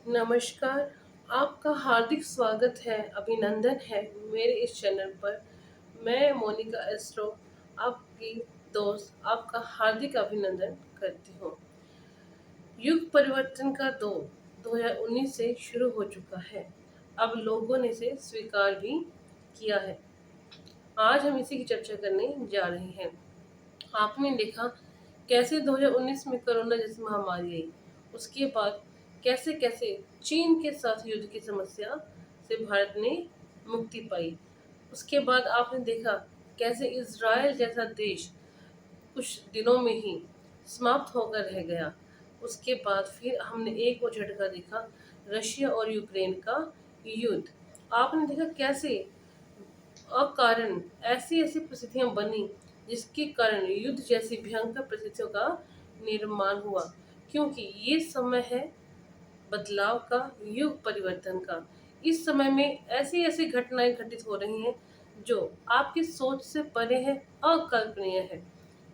नमस्कार, आपका हार्दिक स्वागत है, अभिनंदन है मेरे इस चैनल पर। मैं मोनिका एस्ट्रो, आपकी दोस्त, आपका हार्दिक अभिनंदन करती हूँ। युग परिवर्तन का दौर 2019 से शुरू हो चुका है। अब लोगों ने इसे स्वीकार भी किया है। आज हम इसी की चर्चा करने जा रहे हैं। आपने देखा कैसे 2019 में कोरोना जैसी महामारी आई, उसके बाद कैसे कैसे चीन के साथ युद्ध की समस्या से भारत ने मुक्ति पाई। उसके बाद आपने देखा कैसे इज़राइल जैसा देश कुछ दिनों में ही समाप्त होकर रह गया। उसके बाद फिर हमने एक और झटका देखा, रशिया और यूक्रेन का युद्ध। आपने देखा कैसे अकारण ऐसी ऐसी परिस्थितियां बनी जिसके कारण युद्ध जैसी भयंकर परिस्थितियों का निर्माण हुआ, क्योंकि ये समय है बदलाव का, युग परिवर्तन का। इस समय में ऐसी ऐसी घटनाएं घटित हो रही हैं जो आपकी सोच से परे है, अकल्पनीय है।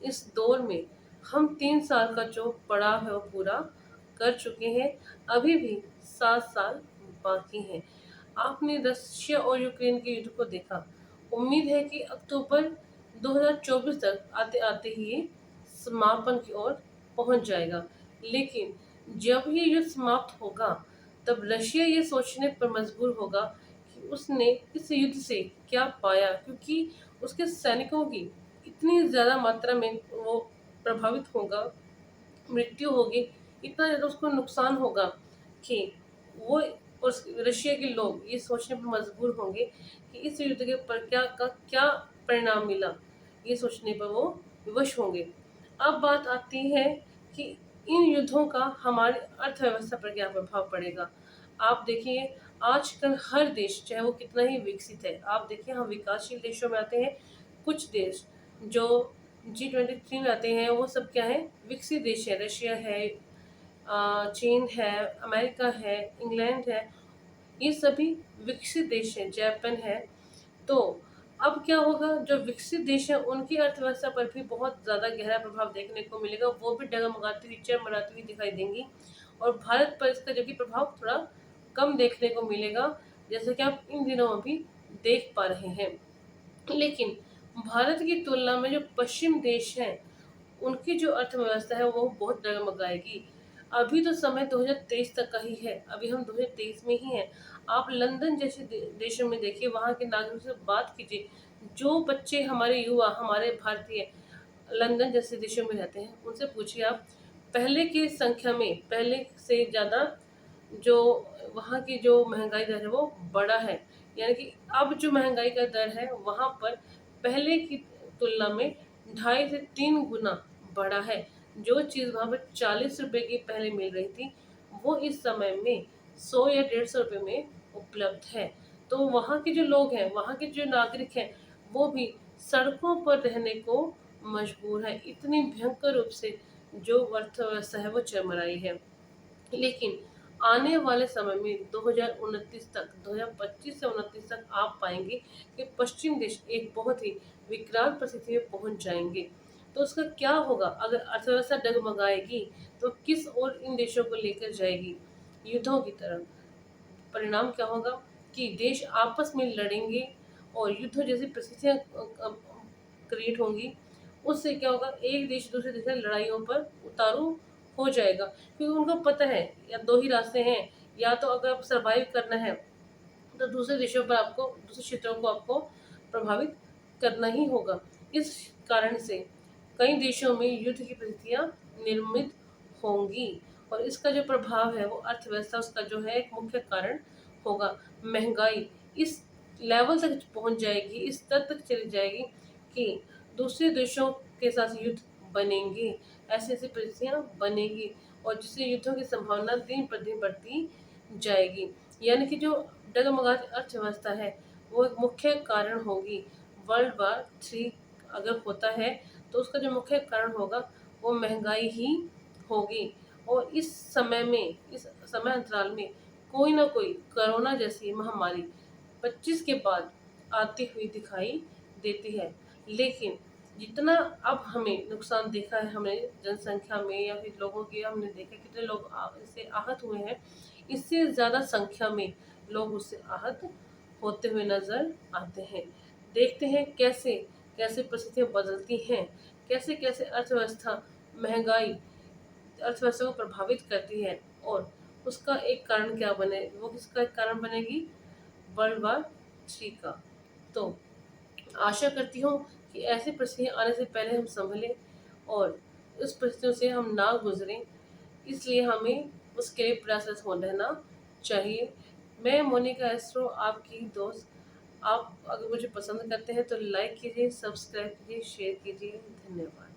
इस दौर में हम 3 साल का जो पड़ाव है वो पूरा कर चुके हैं। अभी भी 7 साल बाकी हैं। आपने रशिया और यूक्रेन के युद्ध को देखा। उम्मीद है कि अक्टूबर 2024 तक आते आते ही ये समापन की ओर पहुंच जाएगा। लेकिन जब ये युद्ध समाप्त होगा तब रशिया ये सोचने पर मजबूर होगा कि उसने इस युद्ध से क्या पाया, क्योंकि उसके सैनिकों की इतनी ज़्यादा मात्रा में वो प्रभावित होगा, मृत्यु होगी, इतना ज़्यादा उसको नुकसान होगा कि वो उस रशिया के लोग ये सोचने पर मजबूर होंगे कि इस युद्ध के पर क्या परिणाम मिला। ये सोचने पर वो विवश होंगे। अब बात आती है कि इन युद्धों का हमारी अर्थव्यवस्था पर क्या प्रभाव पड़ेगा। आप देखिए आजकल हर देश चाहे वो कितना ही विकसित है, आप देखिए हम विकासशील देशों में आते हैं, कुछ देश जो G23 में आते हैं वो सब क्या है, विकसित देश है। रशिया है, चीन है, अमेरिका है, इंग्लैंड है, ये सभी विकसित देश हैं, जापान है। तो अब क्या होगा, जो विकसित देश हैं उनकी अर्थव्यवस्था पर भी बहुत ज़्यादा गहरा प्रभाव देखने को मिलेगा। वो भी डगमगाती हुई, चरमराती हुई दिखाई देंगी और भारत पर इसका जो कि प्रभाव थोड़ा कम देखने को मिलेगा, जैसे कि आप इन दिनों अभी देख पा रहे हैं। लेकिन भारत की तुलना में जो पश्चिम देश हैं उनकी जो अर्थव्यवस्था है वो बहुत डगमगाएगी। अभी तो समय 2023 तक का ही है, अभी हम 2023 में ही हैं। आप लंदन जैसे देशों में देखिए, वहाँ के नागरिकों से बात कीजिए। जो बच्चे हमारे युवा, हमारे भारतीय लंदन जैसे देशों में रहते हैं उनसे पूछिए आप, पहले की संख्या में पहले से ज़्यादा जो वहाँ की जो महंगाई दर है वो बड़ा है। यानी कि अब जो महंगाई का दर है वहाँ पर पहले की तुलना में 2.5 से 3 गुना बढ़ा है। जो चीज़ वहाँ पर 40 रुपए की पहले मिल रही थी वो इस समय में 100 या 150 रुपए में उपलब्ध है। तो वहाँ के जो लोग हैं, वहाँ के जो नागरिक हैं, वो भी सड़कों पर रहने को मजबूर है। इतनी भयंकर रूप से जो अर्थव्यवस्था है वो चरमराई है। लेकिन आने वाले समय में 2029 तक, 2025 से 29 तक आप पाएंगे कि पश्चिम देश एक बहुत ही विकराल परिस्थिति में पहुंच जाएंगे। तो उसका क्या होगा, अगर अर्थव्यवस्था डगमगाएगी तो किस ओर इन देशों को लेकर जाएगी, युद्धों की तरफ। परिणाम क्या होगा कि देश आपस में लड़ेंगे और युद्ध जैसी परिस्थितियां क्रिएट होंगी। उससे क्या होगा, एक देश दूसरे देश से लड़ाइयों पर उतारू हो जाएगा, क्योंकि उनको पता है या दो ही रास्ते हैं, या तो अगर आप सर्वाइव करना है तो दूसरे देशों पर आपको, दूसरे क्षेत्रों को आपको प्रभावित करना ही होगा। इस कारण से कई देशों में युद्ध की परिस्थितियां निर्मित होंगी और इसका जो प्रभाव है वो अर्थव्यवस्था, उसका जो है एक मुख्य कारण होगा। महंगाई इस लेवल तक पहुंच जाएगी, इस स्तर तक चली जाएगी कि दूसरे देशों के साथ युद्ध बनेंगे, ऐसी ऐसी परिस्थितियां बनेगी और जिससे युद्धों की संभावना दिन प्रतिदिन बढ़ती जाएगी। यानी कि जो डगमगाती अर्थव्यवस्था है वो एक मुख्य कारण होगी। वर्ल्ड वार 3 अगर होता है तो उसका जो मुख्य कारण होगा वो महंगाई ही होगी। और इस समय में, इस समय अंतराल में कोई ना कोई कोरोना जैसी महामारी 25 के बाद आती हुई दिखाई देती है। लेकिन जितना अब हमें नुकसान देखा है, हमें जनसंख्या में या फिर लोगों की हमने देखा कितने लोग इससे आहत हुए हैं, इससे ज़्यादा संख्या में लोग उससे आहत होते हुए नजर आते हैं। देखते हैं कैसे कैसे परिस्थितियाँ बदलती हैं, कैसे कैसे अर्थव्यवस्था, महंगाई अर्थव्यवस्था को प्रभावित करती है, और उसका एक कारण क्या बने, वो किसका एक कारण बनेगी, वर्ल्ड वार 3 का। तो आशा करती हूँ कि ऐसी परिस्थितियाँ आने से पहले हम संभलें और उस परिस्थितियों से हम ना गुजरें, इसलिए हमें उसके लिए प्रयासरत हो रहना चाहिए। मैं मोनिका एस्ट्रो, आपकी दोस्त। आप अगर मुझे पसंद करते हैं तो लाइक कीजिए, सब्सक्राइब कीजिए, शेयर कीजिए। धन्यवाद।